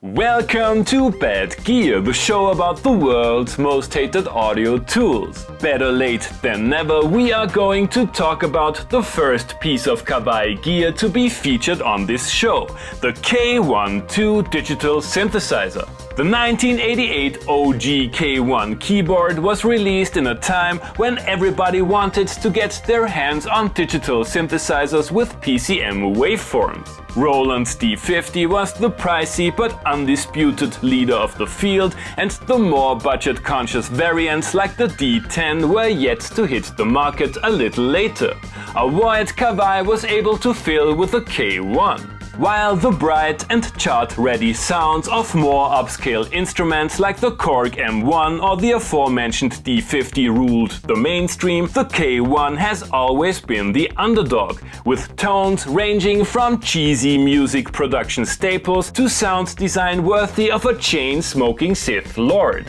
Welcome to Bad Gear, the show about the world's most hated audio tools. Better late than never, we are going to talk about the first piece of Kawai gear to be featured on this show, the K-1 II digital synthesizer. The 1988 OG K-1 keyboard was released in a time when everybody wanted to get their hands on digital synthesizers with PCM waveforms. Roland's D50 was the pricey but undisputed leader of the field, and the more budget-conscious variants like the D10 were yet to hit the market a little later. A void Kawai was able to fill with the K-1. While the bright and chart-ready sounds of more upscale instruments like the Korg M1 or the aforementioned D50 ruled the mainstream, the K-1 has always been the underdog, with tones ranging from cheesy music production staples to sound design worthy of a chain-smoking Sith Lord.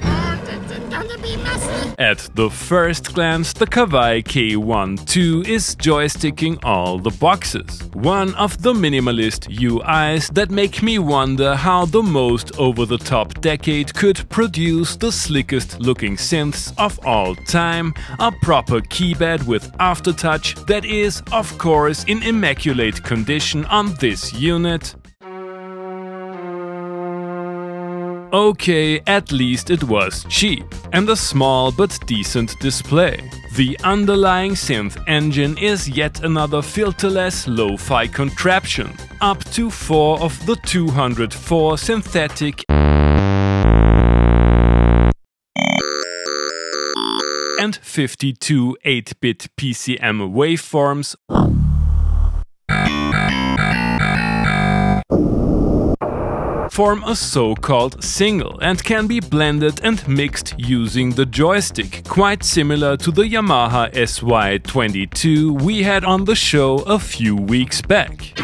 At the first glance, the Kawai K-1 II is joysticking all the boxes. One of the minimalist UIs that make me wonder how the most over-the-top decade could produce the slickest looking synths of all time, a proper keypad with aftertouch that is, of course, in immaculate condition on this unit. Okay, at least it was cheap, and a small but decent display. The underlying synth engine is yet another filterless lo-fi contraption, up to 4 of the 204 synthetic and 52 8-bit PCM waveforms form a so-called single and can be blended and mixed using the joystick, quite similar to the Yamaha SY22 we had on the show a few weeks back.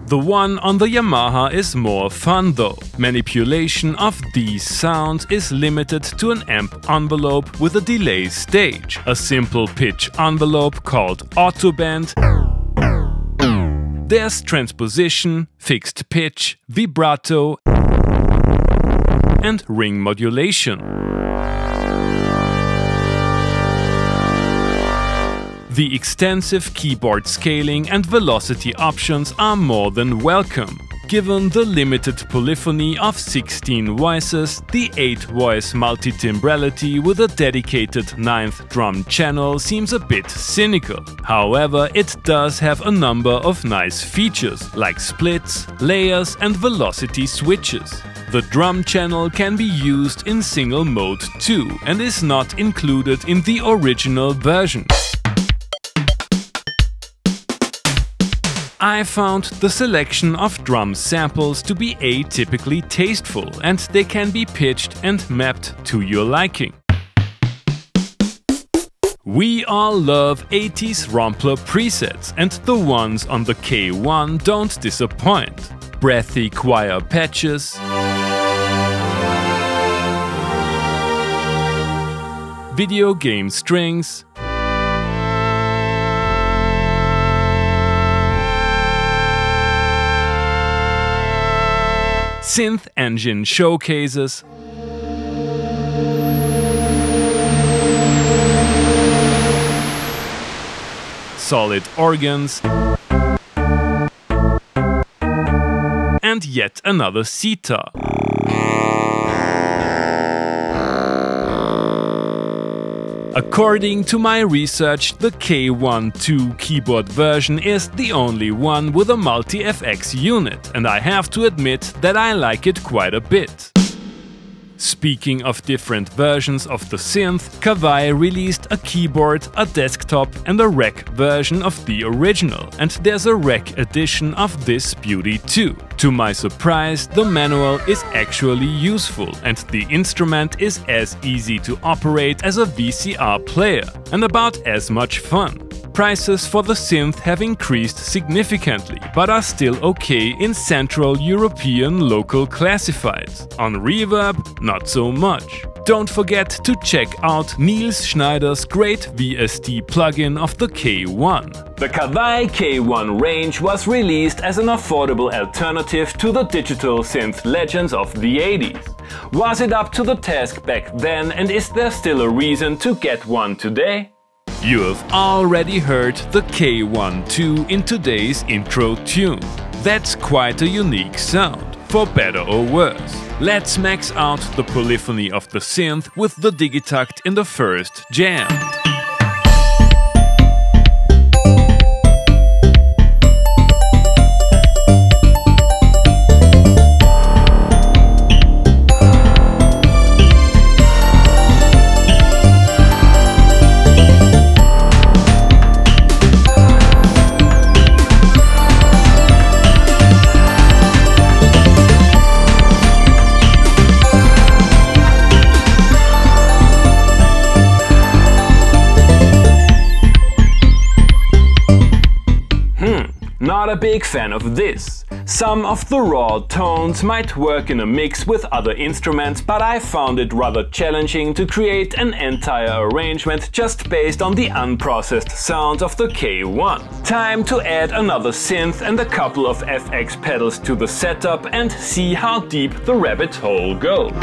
The one on the Yamaha is more fun though. Manipulation of these sounds is limited to an amp envelope with a delay stage, a simple pitch envelope called autoband. There's transposition, fixed pitch, vibrato, and ring modulation. The extensive keyboard scaling and velocity options are more than welcome. Given the limited polyphony of 16 voices, the 8-voice multi-timbrality with a dedicated 9th drum channel seems a bit cynical. However, it does have a number of nice features, like splits, layers and velocity switches. The drum channel can be used in single mode too, and is not included in the original version. I found the selection of drum samples to be atypically tasteful, and they can be pitched and mapped to your liking. We all love 80s ROMpler presets, and the ones on the K-1 don't disappoint. Breathy choir patches, video game strings, synth engine showcases, solid organs, and yet another sitar. According to my research, the K-1 II keyboard version is the only one with a multi-FX unit, and I have to admit that I like it quite a bit. Speaking of different versions of the synth, Kawai released a keyboard, a desktop and a rack version of the original, and there's a rack edition of this beauty too. To my surprise, the manual is actually useful and the instrument is as easy to operate as a VCR player and about as much fun. Prices for the synth have increased significantly, but are still okay in Central European local classifieds. On Reverb, not so much. Don't forget to check out Niels Schneider's great VST plugin of the K1. The Kawai K-1 range was released as an affordable alternative to the digital synth legends of the 80s. Was it up to the task back then, and is there still a reason to get one today? You have already heard the K-1 II in today's intro tune. That's quite a unique sound, for better or worse. Let's max out the polyphony of the synth with the Digitakt in the first jam. Not a big fan of this. Some of the raw tones might work in a mix with other instruments, but I found it rather challenging to create an entire arrangement just based on the unprocessed sounds of the K1. Time to add another synth and a couple of FX pedals to the setup and see how deep the rabbit hole goes.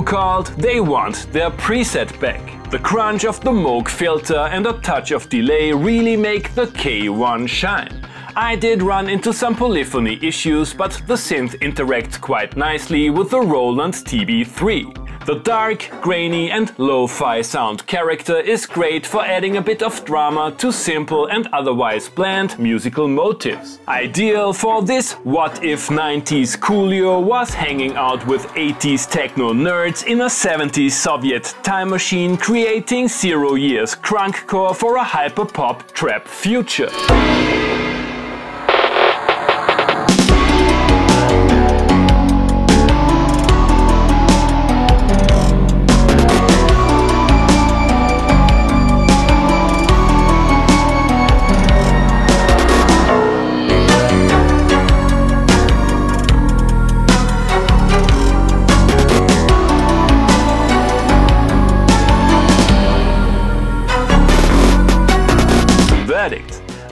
Called they want their preset back. The crunch of the Moog filter and a touch of delay really make the K1 shine. I did run into some polyphony issues, but the synth interacts quite nicely with the Roland TB3. The dark, grainy and lo-fi sound character is great for adding a bit of drama to simple and otherwise bland musical motifs. Ideal for this what if 90s Coolio was hanging out with 80s techno nerds in a 70s Soviet time machine, creating 0 years crunkcore for a hyperpop trap future.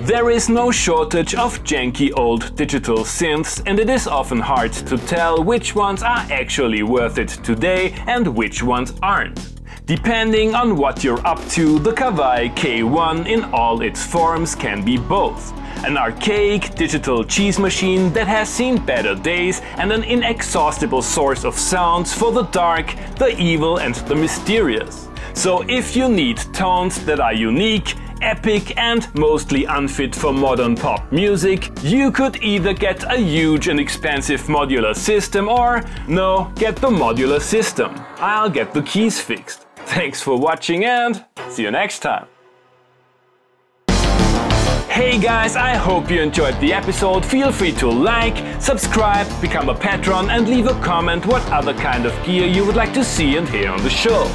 There is no shortage of janky old digital synths, and it is often hard to tell which ones are actually worth it today and which ones aren't. Depending on what you're up to, the Kawai K-1 in all its forms can be both. An archaic digital cheese machine that has seen better days and an inexhaustible source of sounds for the dark, the evil and the mysterious. So if you need tones that are unique, epic and mostly unfit for modern pop music, you could either get a huge and expensive modular system or, no, get the modular system. I'll get the keys fixed. Thanks for watching and see you next time. Hey guys, I hope you enjoyed the episode. Feel free to like, subscribe, become a patron and leave a comment what other kind of gear you would like to see and hear on the show.